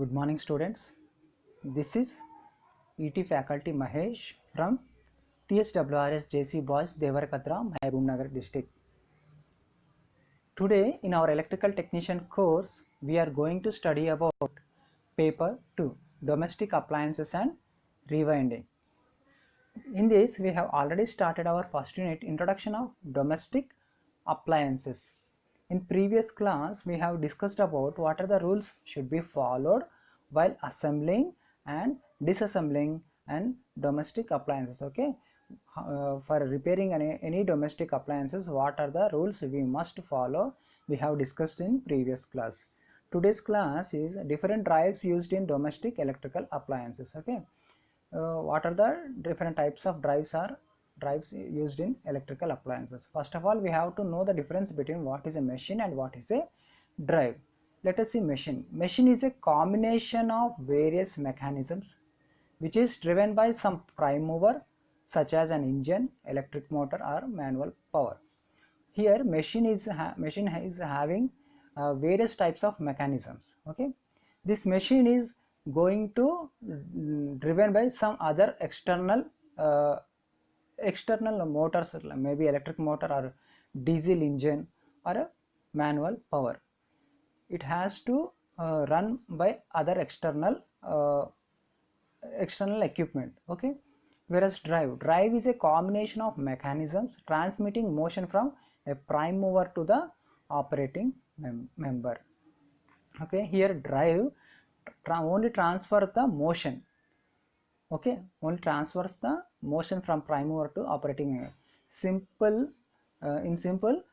Good morning, students. This is ET faculty Mahesh from TSWRS JC Boys Devarkatra, Mahbubnagar district. Today in our electrical technician course, we are going to study about paper 2, domestic appliances and rewinding. In this, we have already started our first unit, introduction of domestic appliances. In previous class, we have discussed about what are the rules should be followed while assembling and disassembling and domestic appliances. Okay, for repairing any domestic appliances, what are the rules we must follow? We have discussed in previous class. Today's class is different drives used in domestic electrical appliances. Okay, what are the different types of drives used in electrical appliances? First of all, we have to know the difference between what is a machine and what is a drive. Let us see machine. Machine is a combination of various mechanisms which is driven by some prime mover such as an engine, electric motor or manual power. Here machine is having various types of mechanisms. Okay, this machine is going to driven by some other external motors, maybe electric motor or diesel engine or a manual power. It has to run by other external equipment. Okay, whereas drive is a combination of mechanisms transmitting motion from a prime mover to the operating member. Okay, here drive only transfer the motion. Okay, only transfers the motion from prime mover to operating member. In simple,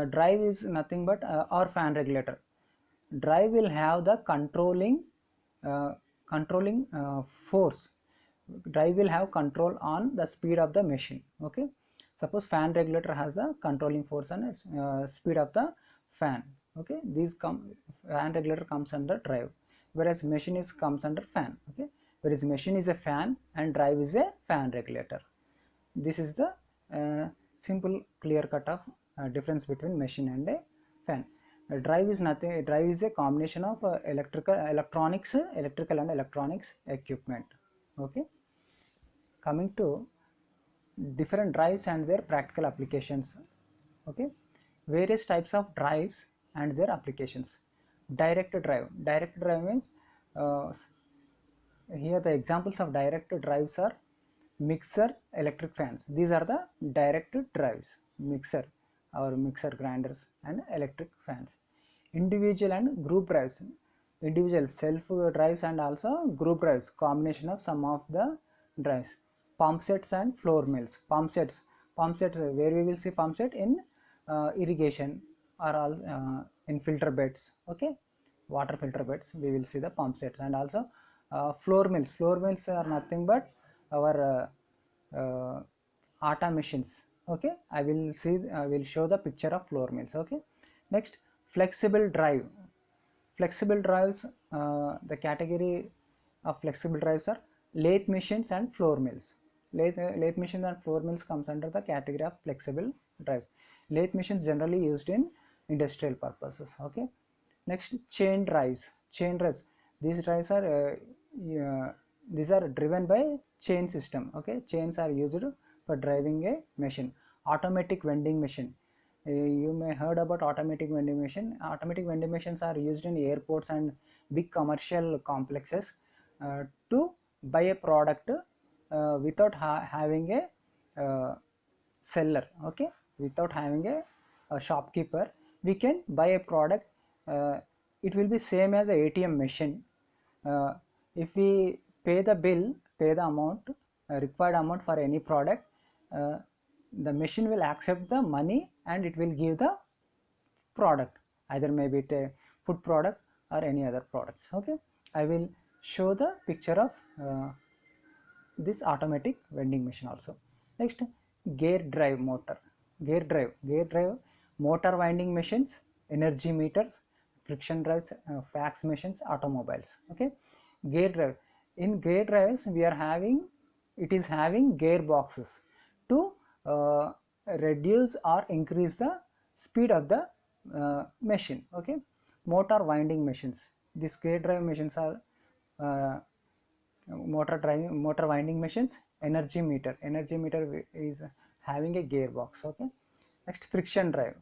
drive is nothing but our fan regulator. Drive will have the force. Drive will have control on the speed of the machine. Okay, suppose fan regulator has the controlling force and speed of the fan. Okay, fan regulator comes under drive, whereas machine is comes under fan. Okay, whereas machine is a fan and drive is a fan regulator. This is the simple clear cut of difference between machine and a fan. Drive is nothing. Drive is a combination of electrical and electronics equipment. Okay, coming to different drives and their practical applications. Okay, various types of drives and their applications. Direct drive means here the examples of direct drives are mixers, electric fans. These are the direct drives. Mixer grinders and electric fans. Individual and group drives. Individual self drives and also group drives, combination of some of the drives. Pump sets and floor mills. Pump sets, where we will see pump set in irrigation or all in filter beds. Okay, water filter beds we will see the pump sets. And also floor mills are nothing but our atta machines. Okay, I will show the picture of floor mills. Okay, next, flexible drives. The category of flexible drives are lathe machines and floor mills. Lathe machines and floor mills comes under the category of flexible drives. Lathe machines generally used in industrial purposes. Okay, next, chain drives. These drives are these are driven by chain system. Okay, chains are used for driving a machine. Automatic vending machine. You may heard about automatic vending machine. Automatic vending machines are used in airports and big commercial complexes to buy a product without having a seller. Okay, without having a shopkeeper, we can buy a product. It will be same as a ATM machine. If we pay the amount, required amount for any product, the machine will accept the money and it will give the product, either maybe it a food product or any other products. Okay, I will show the picture of this automatic vending machine also. Next, gear drive motor winding machines, energy meters, friction drives, fax machines, automobiles. Okay, gear drive. In gear drives we are having, it is having gearboxes to reduce or increase the speed of the machine. Okay, motor winding machines. These gear drive machines are uh, motor winding machines. Energy meter is having a gearbox. Okay, next, friction drive.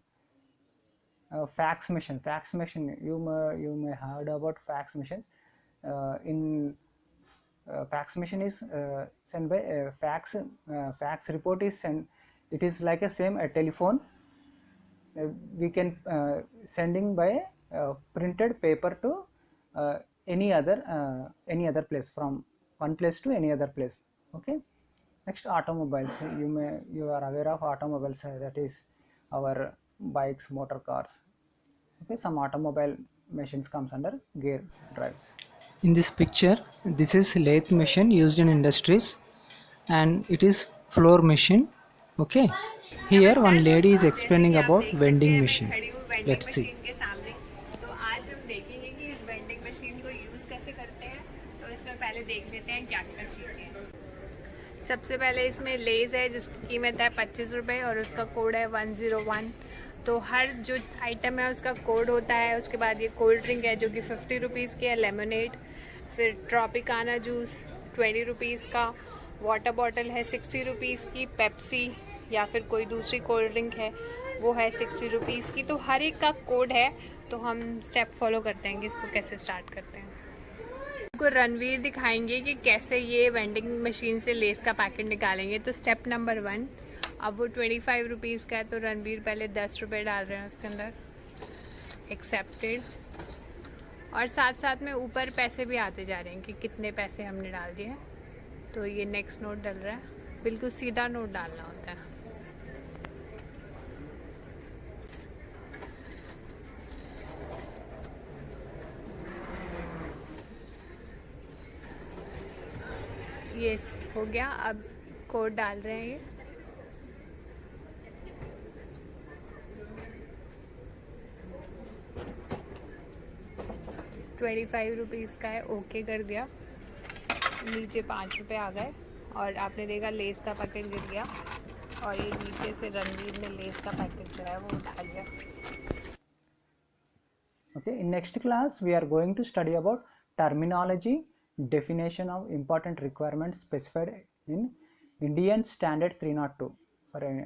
Fax machine, you may heard about fax machines. In Fax machine is sent by fax report is sent. It is like a same a telephone. We can sending by printed paper to uh, any other place, from one place to any other place. Okay, next, automobiles. You are aware of automobiles, that is our bikes, motor cars. Okay, some automobile machines comes under gear drives. In this picture, this is lathe machine used in industries, and it is floor machine. Okay, here नमस्कार one lady is दोस्तों, जैसे explaining कि आप about देख सकते vending हैं मैं machine. खड़ी हूँ वेंडिंग Let's see. मशीन के सामने। तो आज हम देखेंगे कि इस वेंडिंग मशीन को यूज़ कैसे करते हैं। तो इसमें पहले देख लेते हैं क्या क्या चीज़ें हैं। सबसे पहले इसमें लेज़ है जिसकी कीमत है 25 रुपये और उसका कोड है 101। तो हर जो आइटम है उसका कोड होता है। उसके बाद ये कोल्ड ड्रिंक है जो कि 50 रुपीज़ की है, लेमनेड। फिर ट्रॉपिकाना जूस 20 रुपीज़ का, वाटर बॉटल है 60 रुपीज़ की, पेप्सी या फिर कोई दूसरी कोल्ड ड्रिंक है वो है 60 रुपीज़ की। तो हर एक का कोड है। तो हम स्टेप फॉलो करते हैं कि इसको कैसे स्टार्ट करते हैं। आपको रणवीर दिखाएंगे कि कैसे ये वेंडिंग मशीन से लेस का पैकेट निकालेंगे। तो स्टेप नंबर 1, अब वो 25 रुपीज़ का है तो रणवीर पहले 10 रुपये डाल रहे हैं उसके अंदर, एक्सेप्टेड। और साथ साथ में ऊपर पैसे भी आते जा रहे हैं कि कितने पैसे हमने डाल दिए हैं। तो ये नेक्स्ट नोट डल रहा है, बिल्कुल सीधा नोट डालना होता है। ये हो गया, अब कोड डाल रहे हैं ये। ₹25 का है, ओके कर दिया। नीचे 5 रुपये आ गए और आपने देखा लेस का पैकेट गिर गया और ये नीचे से रणवीर ने लेस का पैकेट जो है वो उठा लिया। Okay, in next class we are going to study about terminology, definition of important requirements specified in Indian Standard 302. For in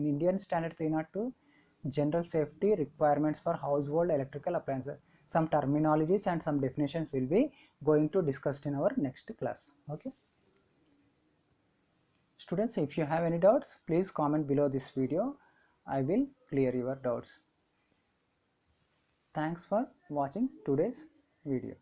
Indian Standard 302, general safety requirements for household electrical appliances. Some terminologies and some definitions will be going to discussed in our next class. Okay. Students, if you have any doubts, please comment below this video. I will clear your doubts. Thanks for watching today's video.